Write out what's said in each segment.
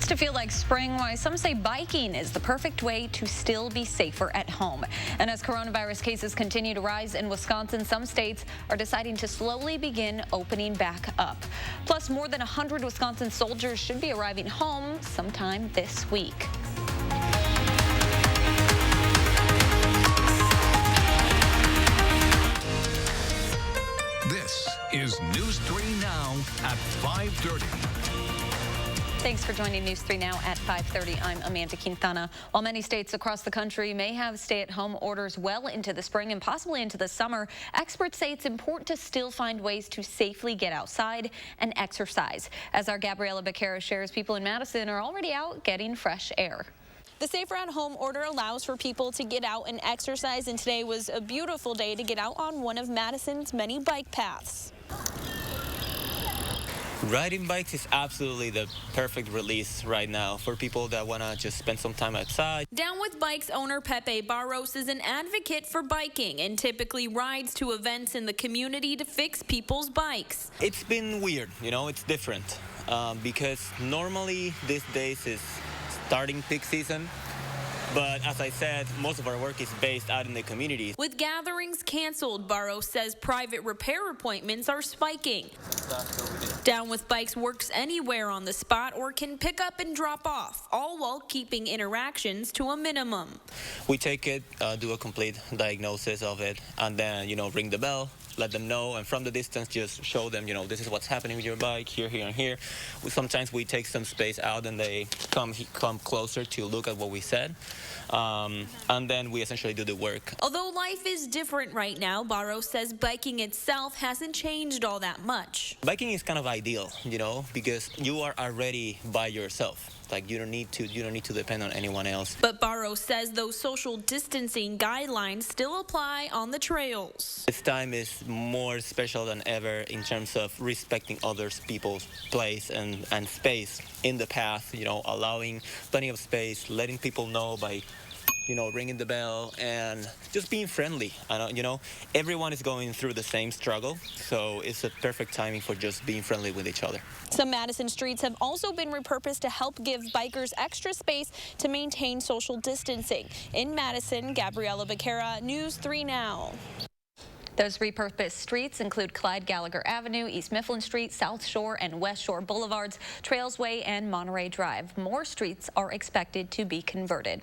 to feel like spring, why some say biking is the perfect way to still be safer at home. And as coronavirus cases continue to rise in Wisconsin, some states are deciding to slowly begin opening back up. Plus, more than 100 Wisconsin soldiers should be arriving home sometime this week. This is News 3 Now at 5:30. Thanks for joining News 3 Now at 5:30. I'm Amanda Quintana. While many states across the country may have stay-at-home orders well into the spring and possibly into the summer, experts say it's important to still find ways to safely get outside and exercise. As our Gabriella Becerra shares, people in Madison are already out getting fresh air. The Safer at Home order allows for people to get out and exercise, and today was a beautiful day to get out on one of Madison's many bike paths. Riding bikes is absolutely the perfect release right now for people that want to just spend some time outside. Down with Bikes owner Pepe Boris is an advocate for biking and typically rides to events in the community to fix people's bikes. It's been weird, it's different because normally these days is starting peak season. But as I said, most of our work is based out in the community. With gatherings canceled, Boris says private repair appointments are spiking. Down with Bikes works anywhere on the spot or can pick up and drop off, all while keeping interactions to a minimum. We take it, do a complete diagnosis of it, and then, ring the bell, let them know, and from the distance just show them, this is what's happening with your bike, here, here, and here. Sometimes we take some space out and they come closer to look at what we said. And then we essentially do the work. Although life is different right now, Boris says biking itself hasn't changed all that much. Biking is kind of ideal, because you are already by yourself. Like you don't need to depend on anyone else. But Boris says those social distancing guidelines still apply on the trails. This time is more special than ever in terms of respecting other people's place and space in the path, allowing plenty of space, letting people know by ringing the bell and just being friendly. Everyone is going through the same struggle, so it's a perfect timing for just being friendly with each other. Some Madison streets have also been repurposed to help give bikers extra space to maintain social distancing. In Madison, Gabriella Becerra, News 3 Now. Those repurposed streets include Clyde Gallagher Avenue, East Mifflin Street, South Shore and West Shore Boulevards, Trails Way and Monterey Drive. More streets are expected to be converted.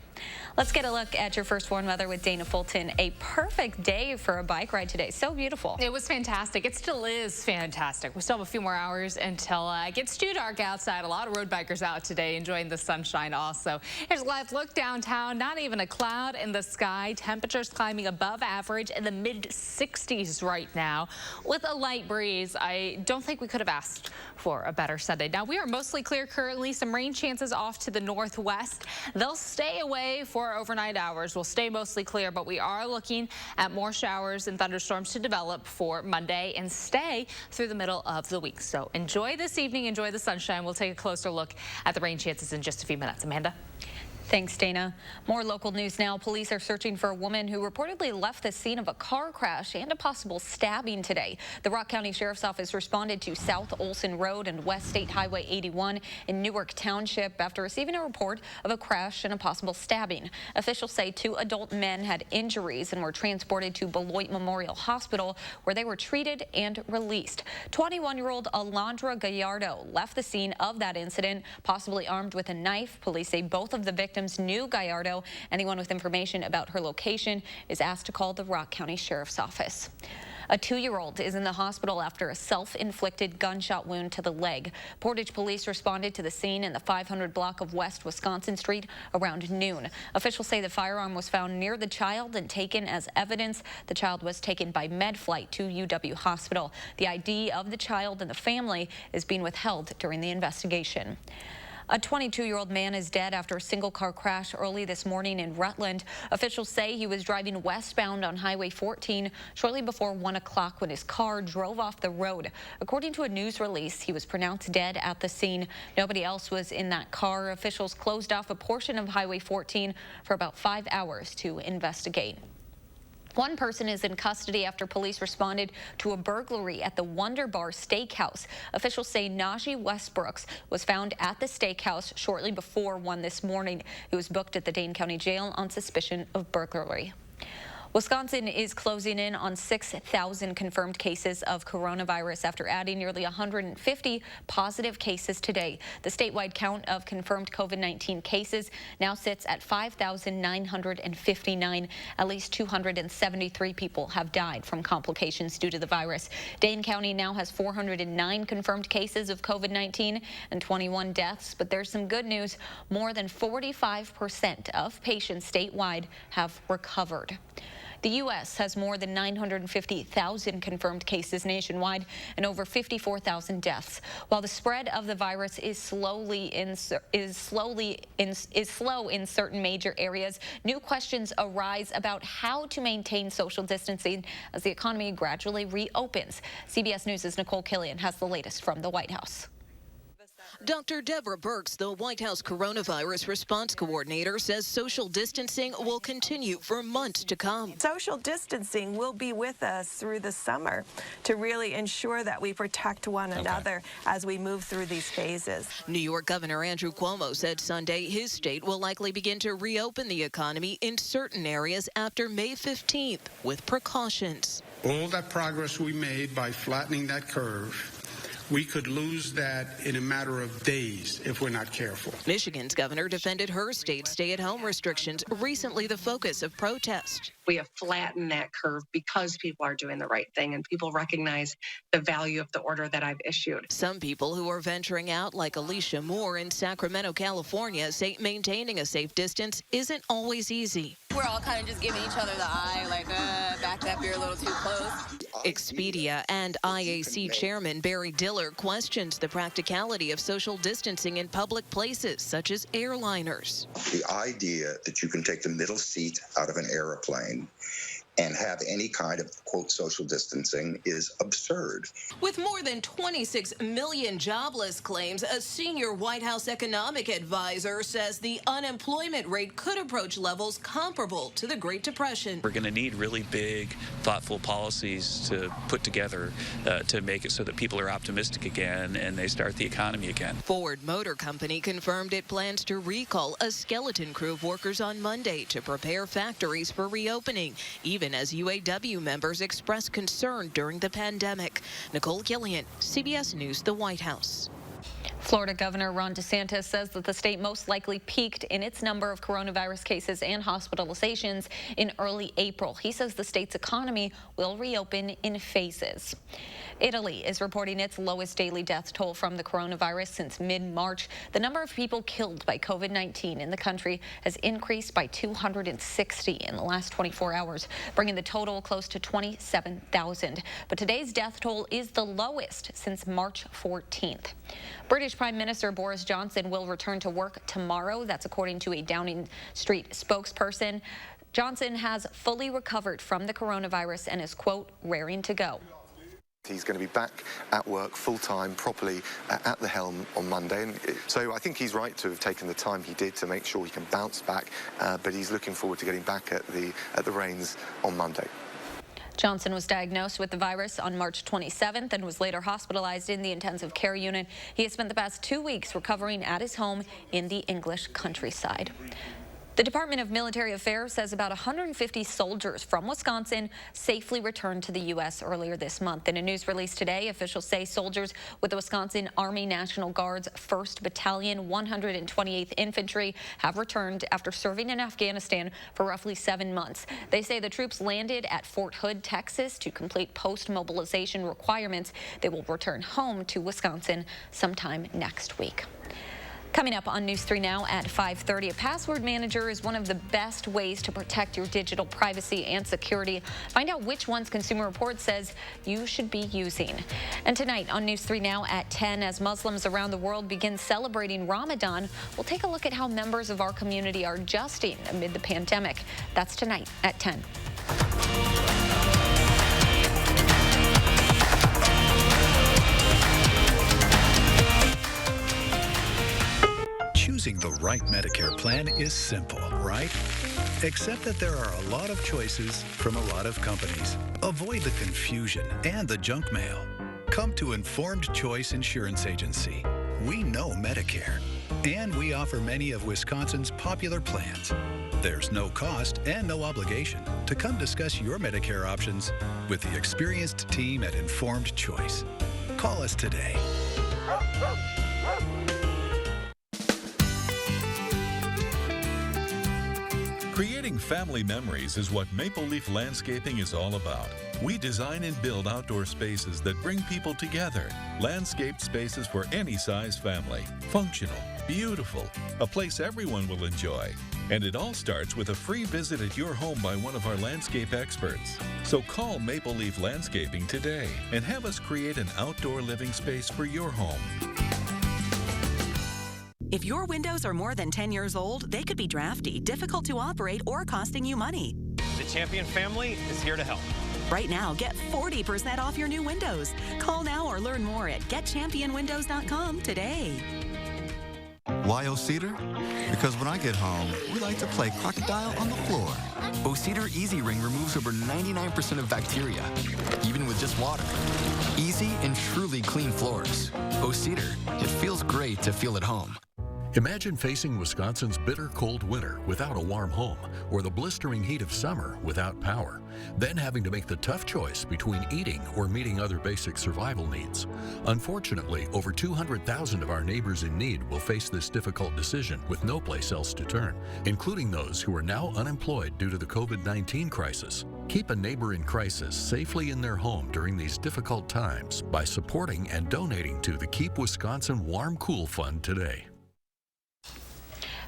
Let's get a look at your first warn weather with Dana Fulton. A perfect day for a bike ride today. So beautiful. It was fantastic. It still is fantastic. We still have a few more hours until it gets too dark outside. A lot of road bikers out today enjoying the sunshine also. Here's a live look downtown. Not even a cloud in the sky. Temperatures climbing above average in the mid-60s right now with a light breeze. I don't think we could have asked for a better Sunday. Now we are mostly clear currently. Some rain chances off to the northwest. They'll stay away for overnight hours. We'll stay mostly clear, but we are looking at more showers and thunderstorms to develop for Monday and stay through the middle of the week. So enjoy this evening, enjoy the sunshine. We'll take a closer look at the rain chances in just a few minutes. Amanda? Thanks, Dana. More local news now. Police are searching for a woman who reportedly left the scene of a car crash and a possible stabbing today. The Rock County Sheriff's Office responded to South Olson Road and West State Highway 81 in Newark Township after receiving a report of a crash and a possible stabbing. Officials say 2 adult men had injuries and were transported to Beloit Memorial Hospital, where they were treated and released. 21-year-old Alondra Gallardo left the scene of that incident, possibly armed with a knife. Police say both of the victims knew Gallardo. Anyone with information about her location is asked to call the Rock County Sheriff's Office. A 2-year-old is in the hospital after a self-inflicted gunshot wound to the leg. Portage police responded to the scene in the 500 block of West Wisconsin Street around noon. Officials say the firearm was found near the child and taken as evidence. The child was taken by med flight to UW Hospital. The ID of the child and the family is being withheld during the investigation. A 22-year-old man is dead after a single-car crash early this morning in Rutland. Officials say he was driving westbound on Highway 14 shortly before 1 o'clock when his car drove off the road. According to a news release, he was pronounced dead at the scene. Nobody else was in that car. Officials closed off a portion of Highway 14 for about 5 hours to investigate. One person is in custody after police responded to a burglary at the Wonder Bar Steakhouse. Officials say Najee Westbrooks was found at the steakhouse shortly before 1 this morning. He was booked at the Dane County Jail on suspicion of burglary. Wisconsin is closing in on 6,000 confirmed cases of coronavirus after adding nearly 150 positive cases today. The statewide count of confirmed COVID-19 cases now sits at 5,959. At least 273 people have died from complications due to the virus. Dane County now has 409 confirmed cases of COVID-19 and 21 deaths. But there's some good news. More than 45% of patients statewide have recovered. The U.S. has more than 950,000 confirmed cases nationwide and over 54,000 deaths. While the spread of the virus is slow in certain major areas, new questions arise about how to maintain social distancing as the economy gradually reopens. CBS News' Nicole Killian has the latest from the White House. Dr. Deborah Birx, the White House coronavirus response coordinator, says social distancing will continue for months to come. Social distancing will be with us through the summer to really ensure that we protect one another as we move through these phases. New York Governor Andrew Cuomo said Sunday his state will likely begin to reopen the economy in certain areas after May 15th with precautions. All that progress we made by flattening that curve, we could lose that in a matter of days if we're not careful. Michigan's governor defended her state's stay-at-home restrictions, recently the focus of protest. We have flattened that curve because people are doing the right thing and people recognize the value of the order that I've issued. Some people who are venturing out, like Alicia Moore in Sacramento, California, say maintaining a safe distance isn't always easy. We're all kind of just giving each other the eye, like, back up, you're a little too close. Expedia and IAC chairman Barry Diller questions the practicality of social distancing in public places, such as airliners. The idea that you can take the middle seat out of an airplane and have any kind of, quote, social distancing is absurd. With more than 26 million jobless claims, a senior White House economic advisor says the unemployment rate could approach levels comparable to the Great Depression. We're going to need really big, thoughtful policies to put together to make it so that people are optimistic again and they start the economy again. Ford Motor Company confirmed it plans to recall a skeleton crew of workers on Monday to prepare factories for reopening, even as UAW members expressed concern during the pandemic. Nicole Killian, CBS News, the White House. Florida Governor Ron DeSantis says that the state most likely peaked in its number of coronavirus cases and hospitalizations in early April. He says the state's economy will reopen in phases. Italy is reporting its lowest daily death toll from the coronavirus since mid-March. The number of people killed by COVID-19 in the country has increased by 260 in the last 24 hours, bringing the total close to 27,000. But today's death toll is the lowest since March 14th. British Prime Minister Boris Johnson will return to work tomorrow. That's according to a Downing Street spokesperson. Johnson has fully recovered from the coronavirus and is, quote, raring to go. He's going to be back at work full-time, properly at the helm on Monday. And so I think he's right to have taken the time he did to make sure he can bounce back, but he's looking forward to getting back at the reins on Monday. Johnson was diagnosed with the virus on March 27th and was later hospitalized in the intensive care unit. He has spent the past 2 weeks recovering at his home in the English countryside. The Department of Military Affairs says about 150 soldiers from Wisconsin safely returned to the U.S. earlier this month. In a news release today, officials say soldiers with the Wisconsin Army National Guard's 1st Battalion, 128th Infantry have returned after serving in Afghanistan for roughly 7 months. They say the troops landed at Fort Hood, Texas to complete post-mobilization requirements. They will return home to Wisconsin sometime next week. Coming up on News 3 Now at 5:30, a password manager is one of the best ways to protect your digital privacy and security. Find out which ones Consumer Reports says you should be using. And tonight on News 3 Now at 10, as Muslims around the world begin celebrating Ramadan, we'll take a look at how members of our community are adjusting amid the pandemic. That's tonight at 10. Choosing the right Medicare plan is simple, right? except that there are a lot of choices from a lot of companies. Avoid the confusion and the junk mail. Come to Informed Choice Insurance Agency. We know Medicare, and we offer many of Wisconsin's popular plans. There's no cost and no obligation to come discuss your Medicare options with the experienced team at Informed Choice. Call us today. Creating family memories is what Maple Leaf Landscaping is all about. We design and build outdoor spaces that bring people together. Landscaped spaces for any size family. Functional, beautiful, a place everyone will enjoy. And it all starts with a free visit at your home by one of our landscape experts. So call Maple Leaf Landscaping today and have us create an outdoor living space for your home. If your windows are more than 10 years old, they could be drafty, difficult to operate, or costing you money. The Champion family is here to help. Right now, get 40% off your new windows. Call now or learn more at getchampionwindows.com today. Why O-Cedar? Because when I get home, we like to play crocodile on the floor. O-Cedar Easy Ring removes over 99% of bacteria, even with just water. Easy and truly clean floors. O-Cedar, it feels great to feel at home. Imagine facing Wisconsin's bitter cold winter without a warm home, or the blistering heat of summer without power, then having to make the tough choice between eating or meeting other basic survival needs. Unfortunately, over 200,000 of our neighbors in need will face this difficult decision with no place else to turn, including those who are now unemployed due to the COVID-19 crisis. Keep a neighbor in crisis safely in their home during these difficult times by supporting and donating to the Keep Wisconsin Warm Cool Fund today.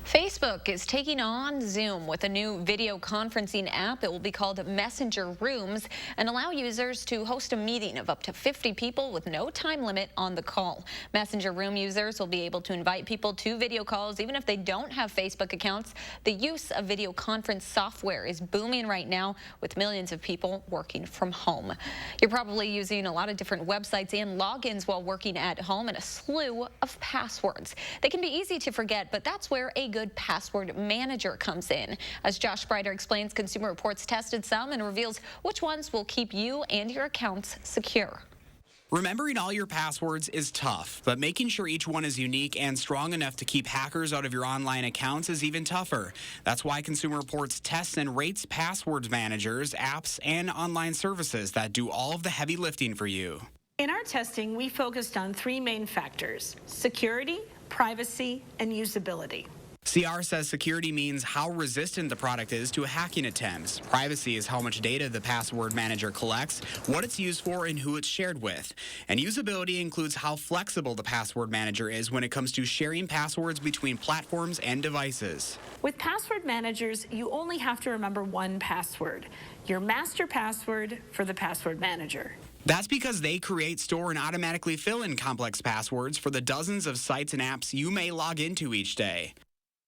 Facebook is taking on Zoom with a new video conferencing app. It will be called Messenger Rooms and allow users to host a meeting of up to 50 people with no time limit on the call. Messenger Room users will be able to invite people to video calls even if they don't have Facebook accounts. The use of video conference software is booming right now with millions of people working from home. You're probably using a lot of different websites and logins while working at home and a slew of passwords. They can be easy to forget, but that's where a good password manager comes in. As Josh Breiter explains, Consumer Reports tested some and reveals which ones will keep you and your accounts secure. Remembering all your passwords is tough, but making sure each one is unique and strong enough to keep hackers out of your online accounts is even tougher. That's why Consumer Reports tests and rates password managers, apps, and online services that do all of the heavy lifting for you. In our testing, we focused on three main factors: security, privacy, and usability. CR says security means how resistant the product is to hacking attempts. Privacy is how much data the password manager collects, what it's used for, and who it's shared with. And usability includes how flexible the password manager is when it comes to sharing passwords between platforms and devices. With password managers, you only have to remember one password: your master password for the password manager. That's because they create, store, and automatically fill in complex passwords for the dozens of sites and apps you may log into each day.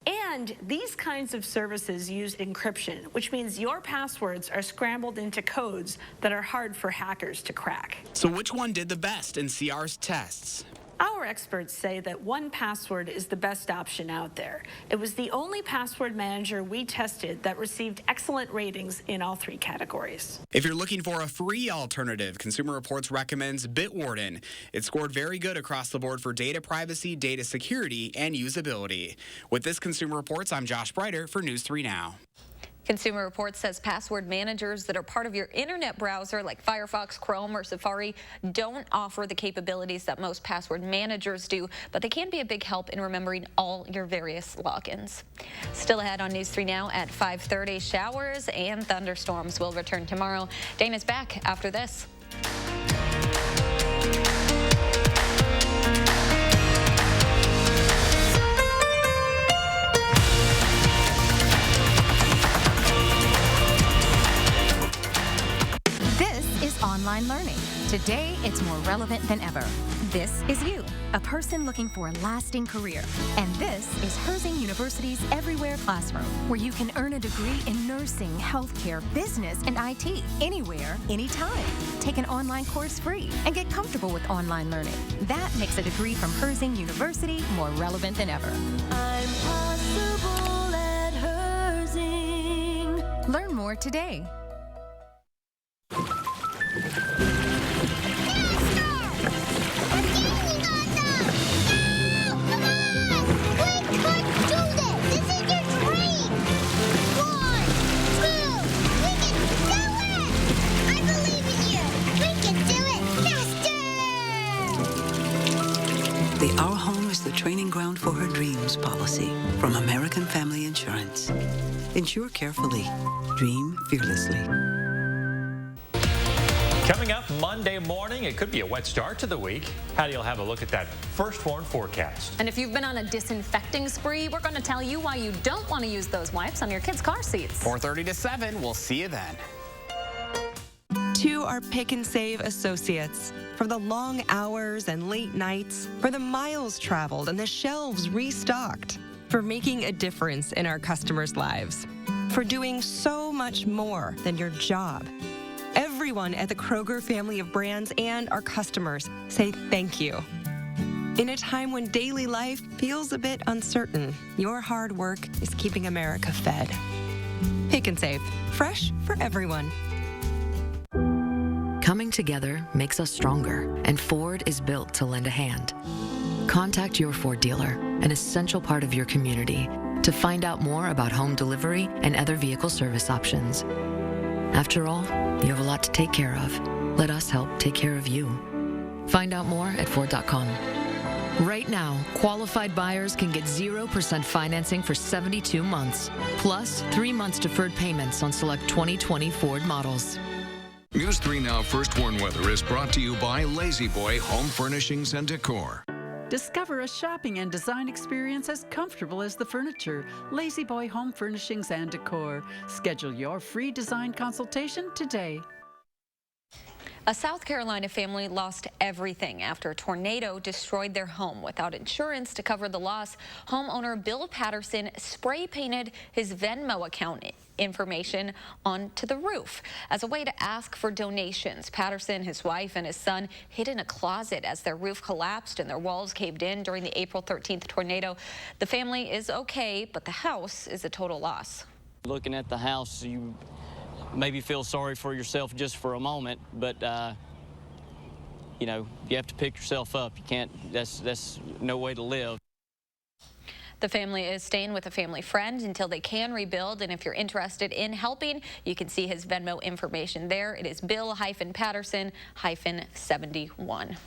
And these kinds of services use encryption, which means your passwords are scrambled into codes that are hard for hackers to crack. So which one did the best in CR's tests? Our experts say that 1Password is the best option out there. It was the only password manager we tested that received excellent ratings in all three categories. If you're looking for a free alternative, Consumer Reports recommends Bitwarden. It scored very good across the board for data privacy, data security, and usability. With this Consumer Reports, I'm Josh Breiter for News 3 Now. Consumer Reports says password managers that are part of your internet browser like Firefox, Chrome, or Safari don't offer the capabilities that most password managers do, but they can be a big help in remembering all your various logins. Still ahead on News 3 Now at 5:30, showers and thunderstorms will return tomorrow. Dana's back after this. Online learning. Today, it's more relevant than ever. This is you, a person looking for a lasting career. And this is Herzing University's Everywhere Classroom, where you can earn a degree in nursing, healthcare, business, and IT, anywhere, anytime. Take an online course free and get comfortable with online learning. That makes a degree from Herzing University more relevant than ever. I'm possible at Herzing. Learn more today. The Our Home is the training ground for her dreams policy from American Family Insurance. Insure carefully. Dream fearlessly. Coming up Monday morning, it could be a wet start to the week. Patty will have a look at that first warn forecast. And if you've been on a disinfecting spree, we're going to tell you why you don't want to use those wipes on your kids' car seats. 4:30 to 7. We'll see you then. To our Pick and Save associates, for the long hours and late nights, for the miles traveled and the shelves restocked, for making a difference in our customers' lives, for doing so much more than your job. Everyone at the Kroger family of brands and our customers say thank you. In a time when daily life feels a bit uncertain, your hard work is keeping America fed. Pick and Save, fresh for everyone. Coming together makes us stronger, and Ford is built to lend a hand. Contact your Ford dealer, an essential part of your community, to find out more about home delivery and other vehicle service options. After all, you have a lot to take care of. Let us help take care of you. Find out more at Ford.com. Right now, qualified buyers can get 0% financing for 72 months, plus 3 months deferred payments on select 2020 Ford models. News 3 Now First Warn Weather is brought to you by Lazy Boy Home Furnishings and Decor. Discover a shopping and design experience as comfortable as the furniture. Lazy Boy Home Furnishings and Decor. Schedule your free design consultation today. A South Carolina family lost everything after a tornado destroyed their home. Without insurance to cover the loss, homeowner Bill Patterson spray painted his Venmo account information onto the roof as a way to ask for donations. Patterson, his wife, and his son hid in a closet as their roof collapsed and their walls caved in during the April 13th tornado. The family is okay, but the house is a total loss. Looking at the house, you maybe feel sorry for yourself just for a moment, but you know, you have to pick yourself up. You can't, that's no way to live. The family is staying with a family friend until they can rebuild, and if you're interested in helping, you can see his Venmo information there. It is Bill-Patterson-71.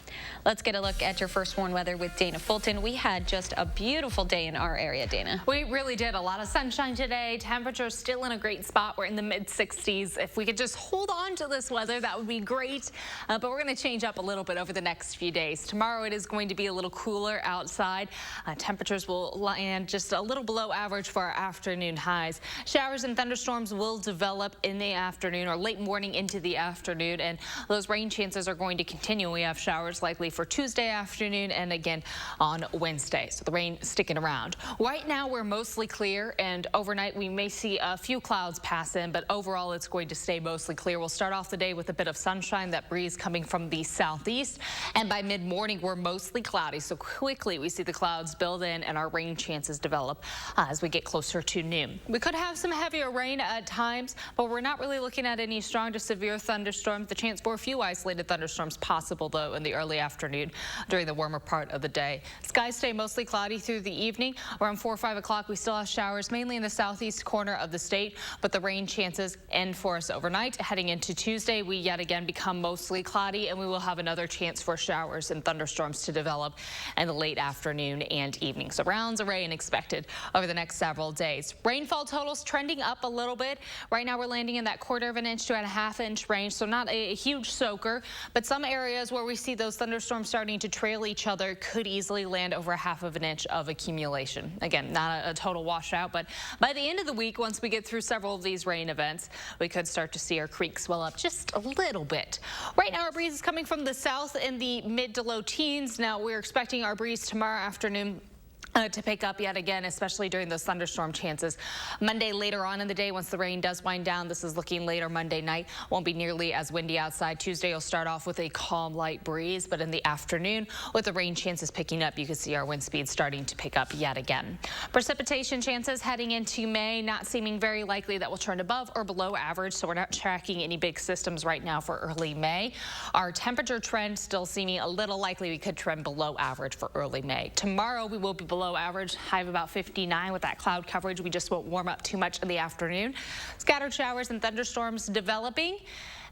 Let's get a look at your first warn weather with Dana Fulton. We had just a beautiful day in our area, Dana. We really did. A lot of sunshine today. Temperatures still in a great spot. We're in the mid-60s. If we could just hold on to this weather, that would be great. But we're going to change up a little bit over the next few days. Tomorrow it is going to be a little cooler outside. Temperatures will and just a little below average for our afternoon highs. Showers and thunderstorms will develop in the afternoon or late morning into the afternoon, and those rain chances are going to continue. We have showers likely for Tuesday afternoon and again on Wednesday, so the rain sticking around. Right now we're mostly clear, and overnight we may see a few clouds pass in, but overall it's going to stay mostly clear. We'll start off the day with a bit of sunshine, that breeze coming from the southeast, and by mid-morning we're mostly cloudy, so quickly we see the clouds build in and our rain chances develop as we get closer to noon. We could have some heavier rain at times, but we're not really looking at any strong to severe thunderstorms. The chance for a few isolated thunderstorms possible, though, in the early afternoon during the warmer part of the day. Skies stay mostly cloudy through the evening. Around 4 or 5 o'clock, we still have showers, mainly in the southeast corner of the state, but the rain chances end for us overnight. Heading into Tuesday, we yet again become mostly cloudy, and we will have another chance for showers and thunderstorms to develop in the late afternoon and evening. So rounds of rain expected over the next several days. Rainfall totals trending up a little bit. Right now we're landing in that 1/4 of an inch to a 1/2 inch range, so not a huge soaker, but some areas where we see those thunderstorms starting to trail each other could easily land over 1/2 of an inch of accumulation. Again, not a total washout, but by the end of the week, once we get through several of these rain events, we could start to see our creeks swell up just a little bit. Right now our breeze is coming from the south in the mid to low teens. Now we're expecting our breeze tomorrow afternoon To pick up yet again, especially during those thunderstorm chances. Monday later on in the day, once the rain does wind down, this is looking later Monday night, won't be nearly as windy outside. Tuesday will start off with a calm light breeze, but in the afternoon, with the rain chances picking up, you can see our wind speed starting to pick up yet again. Precipitation chances heading into May, not seeming very likely that will turn above or below average, so we're not tracking any big systems right now for early May. Our temperature trend still seeming a little likely we could trend below average for early May. Tomorrow, we will be below average, high of about 59 with that cloud coverage. We just won't warm up too much in the afternoon. Scattered showers and thunderstorms developing.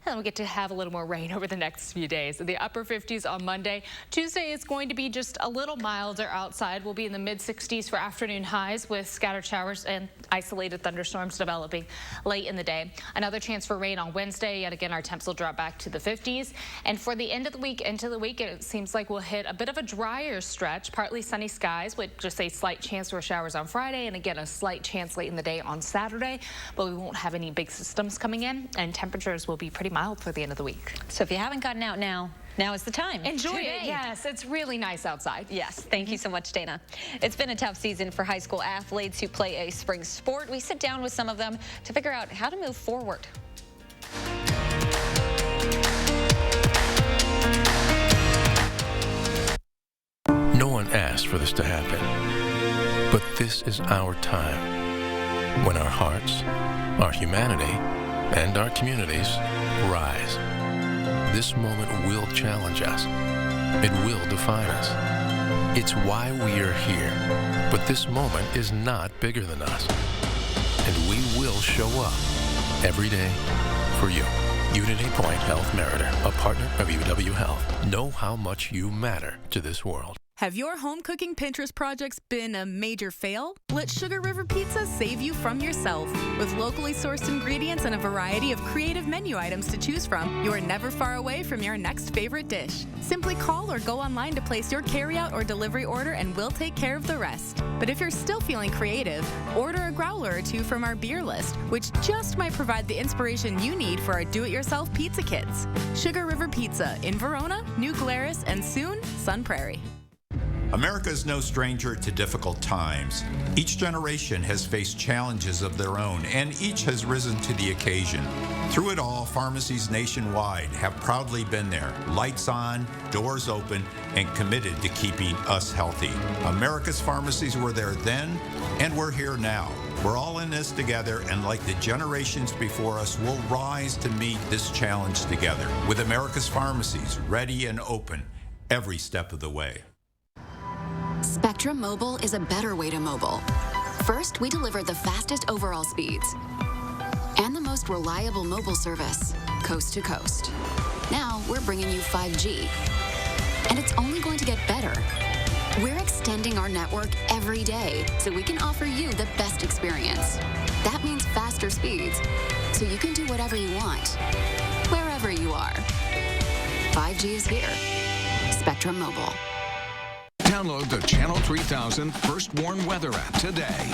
And we get to have a little more rain over the next few days. The upper 50s on Monday. Tuesday is going to be just a little milder outside. We'll be in the mid-60s for afternoon highs with scattered showers and isolated thunderstorms developing late in the day. Another chance for rain on Wednesday. Yet again, our temps will drop back to the 50s. And for the end of the week, into the week, it seems like we'll hit a bit of a drier stretch. Partly sunny skies with just a slight chance for showers on Friday. And again, a slight chance late in the day on Saturday. But we won't have any big systems coming in. And temperatures will be pretty mild for the end of the week. So if you haven't gotten out now is the time. Enjoy it. Yes, it's really nice outside. Yes, thank you so much, Dana. It's been a tough season for high school athletes who play a spring sport. We sit down with some of them to figure out how to move forward. No one asked for this to happen, but this is our time when our hearts, our humanity, and our communities rise. This moment will challenge us. It will define us. It's why we are here. But this moment is not bigger than us. And we will show up every day for you. Unity Point Health Meriter, a partner of UW Health. Know how much you matter to this world. Have your home cooking Pinterest projects been a major fail? Let Sugar River Pizza save you from yourself. With locally sourced ingredients and a variety of creative menu items to choose from, you are never far away from your next favorite dish. Simply call or go online to place your carryout or delivery order and we'll take care of the rest. But if you're still feeling creative, order a growler or two from our beer list, which just might provide the inspiration you need for our do-it-yourself pizza kits. Sugar River Pizza in Verona, New Glarus, and soon, Sun Prairie. America is no stranger to difficult times. Each generation has faced challenges of their own, and each has risen to the occasion. Through it all, pharmacies nationwide have proudly been there, lights on, doors open, and committed to keeping us healthy. America's pharmacies were there then, and we're here now. We're all in this together, and like the generations before us, we'll rise to meet this challenge together. With America's pharmacies ready and open every step of the way. Spectrum Mobile is a better way to mobile. First, we deliver the fastest overall speeds and the most reliable mobile service, coast to coast. Now, we're bringing you 5G, and it's only going to get better. We're extending our network every day so we can offer you the best experience. That means faster speeds, so you can do whatever you want, wherever you are. 5G is here. Spectrum Mobile. Download the Channel 3000 First Warn Weather app today.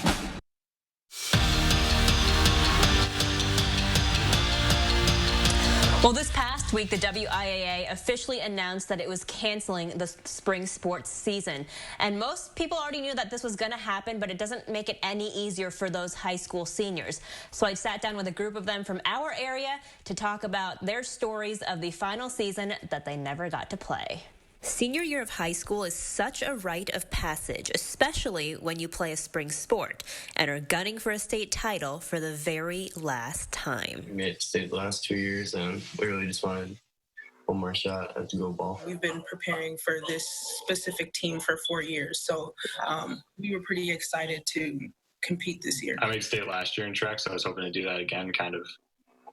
Well, this past week, the WIAA officially announced that it was canceling the spring sports season. And most people already knew that this was going to happen, but it doesn't make it any easier for those high school seniors. So I sat down with a group of them from our area to talk about their stories of the final season that they never got to play. Senior year of high school is such a rite of passage, especially when you play a spring sport and are gunning for a state title for the very last time. We made it to state the last 2 years, and we really just wanted one more shot at the gold ball. We've been preparing for this specific team for 4 years, so we were pretty excited to compete this year. I made state last year in track, so I was hoping to do that again, kind of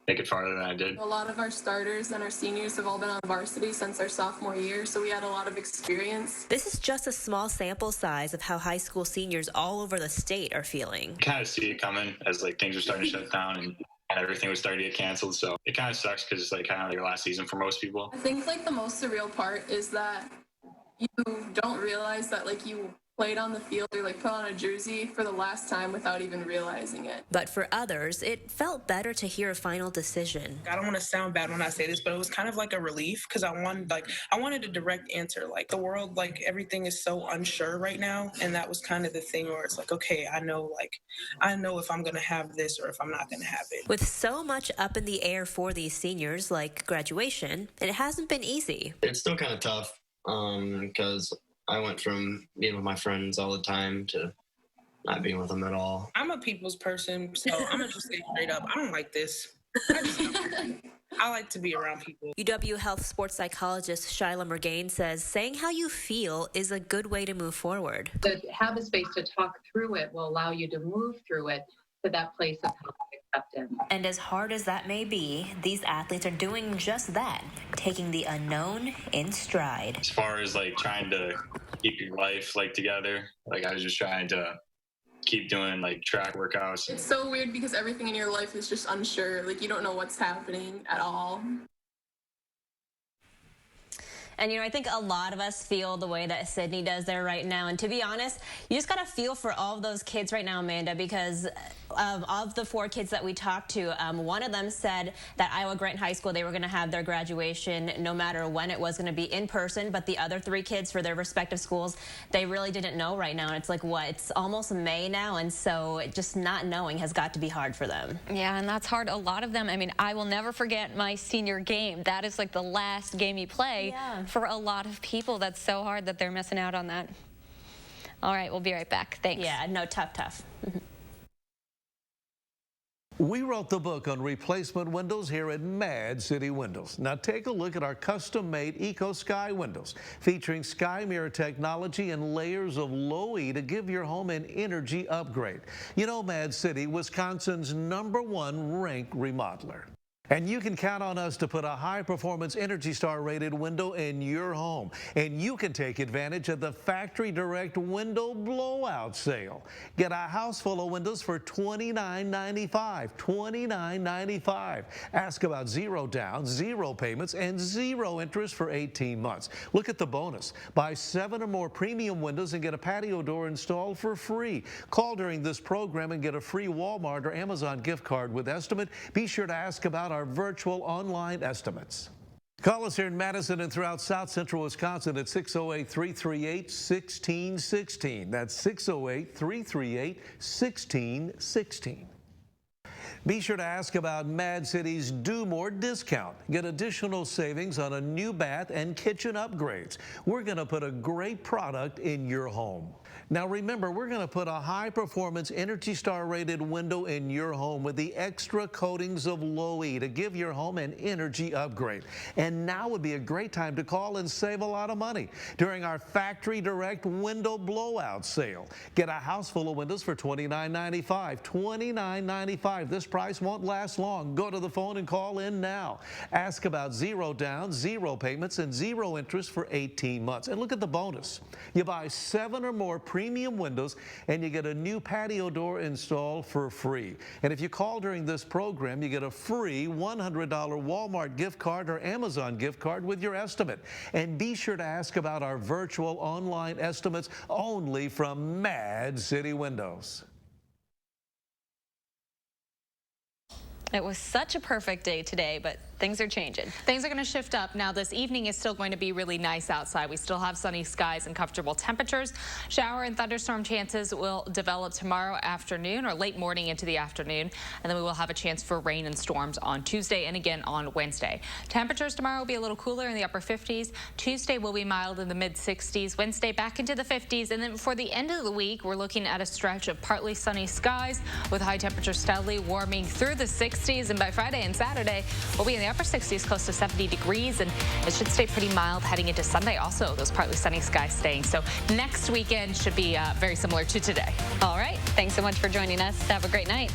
make it farther than I did. A lot of our starters and our seniors have all been on varsity since our sophomore year, so we had a lot of experience. This is just a small sample size of how high school seniors all over the state are feeling. You kind of see it coming as things were starting to shut down and everything was starting to get canceled, so it kind of sucks because it's kind of your last season for most people. I think the most surreal part is that you don't realize that you played on the field or like put on a jersey for the last time without even realizing it. But for others, it felt better to hear a final decision. I don't want to sound bad when I say this, but it was kind of like a relief because I wanted a direct answer. Like the world, like everything is so unsure right now, and that was kind of the thing where it's like, okay, I know if I'm going to have this or if I'm not going to have it. With so much up in the air for these seniors, like graduation, it hasn't been easy. It's still kind of tough because I went from being with my friends all the time to not being with them at all. I'm a people's person, so I'm going to just say straight up, I don't like this. I like to be around people. UW Health sports psychologist Shyla Mergain says saying how you feel is a good way to move forward. To have a space to talk through it will allow you to move through it to that place of acceptance. And as hard as that may be, these athletes are doing just that, taking the unknown in stride. As far as like trying to keep your life like together, like I was just trying to keep doing like track workouts. It's so weird because everything in your life is just unsure. Like you don't know what's happening at all. And, I think a lot of us feel the way that Sydney does there right now. And to be honest, you just got to feel for all of those kids right now, Amanda, because of the 4 kids that we talked to, one of them said that Iowa Grant High School, they were going to have their graduation no matter when it was going to be in person. But the other 3 kids for their respective schools, they really didn't know right now. And it's like, it's almost May now. And so just not knowing has got to be hard for them. Yeah, and that's hard. A lot of them, I will never forget my senior game. That is like the last game you play. Yeah. For a lot of people, that's so hard that they're missing out on that. All right, we'll be right back. Thanks. Yeah, no, tough. We wrote the book on replacement windows here at Mad City Windows. Now take a look at our custom-made Eco Sky windows featuring Sky Mirror technology and layers of low E to give your home an energy upgrade. Mad City, Wisconsin's #1 ranked remodeler. And you can count on us to put a high-performance Energy Star rated window in your home. And you can take advantage of the Factory Direct Window Blowout Sale. Get a house full of windows for $29.95. $29.95. Ask about 0 down, 0 payments, and 0 interest for 18 months. Look at the bonus. Buy 7 or more premium windows and get a patio door installed for free. Call during this program and get a free Walmart or Amazon gift card with estimate. Be sure to ask about our virtual online estimates. Call us here in Madison and throughout South Central Wisconsin at 608-338-1616. That's 608-338-1616. Be sure to ask about Mad City's Do More discount. Get additional savings on a new bath and kitchen upgrades. We're going to put a great product in your home. Now remember, we're going to put a high-performance Energy Star rated window in your home with the extra coatings of low E to give your home an energy upgrade. And now would be a great time to call and save a lot of money during our Factory Direct Window Blowout Sale. Get a house full of windows for $29.95. $29.95. This price won't last long. Go to the phone and call in now. Ask about 0 down, 0 payments, and 0 interest for 18 months. And look at the bonus. You buy 7 or more premium windows and you get a new patio door installed for free. And if you call during this program, you get a free $100 Walmart gift card or Amazon gift card with your estimate. And be sure to ask about our virtual online estimates only from Mad City Windows. It was such a perfect day today, but things are changing. Things are going to shift up. Now, this evening is still going to be really nice outside. We still have sunny skies and comfortable temperatures. Shower and thunderstorm chances will develop tomorrow afternoon or late morning into the afternoon. And then we will have a chance for rain and storms on Tuesday and again on Wednesday. Temperatures tomorrow will be a little cooler in the upper 50s. Tuesday will be mild in the mid 60s. Wednesday back into the 50s. And then before the end of the week, we're looking at a stretch of partly sunny skies with high temperatures steadily warming through the 60s. And by Friday and Saturday, we'll be in the upper 60s, close to 70 degrees, and it should stay pretty mild heading into Sunday. Also, those partly sunny skies staying. So next weekend should be very similar to today. All right. Thanks so much for joining us. Have a great night.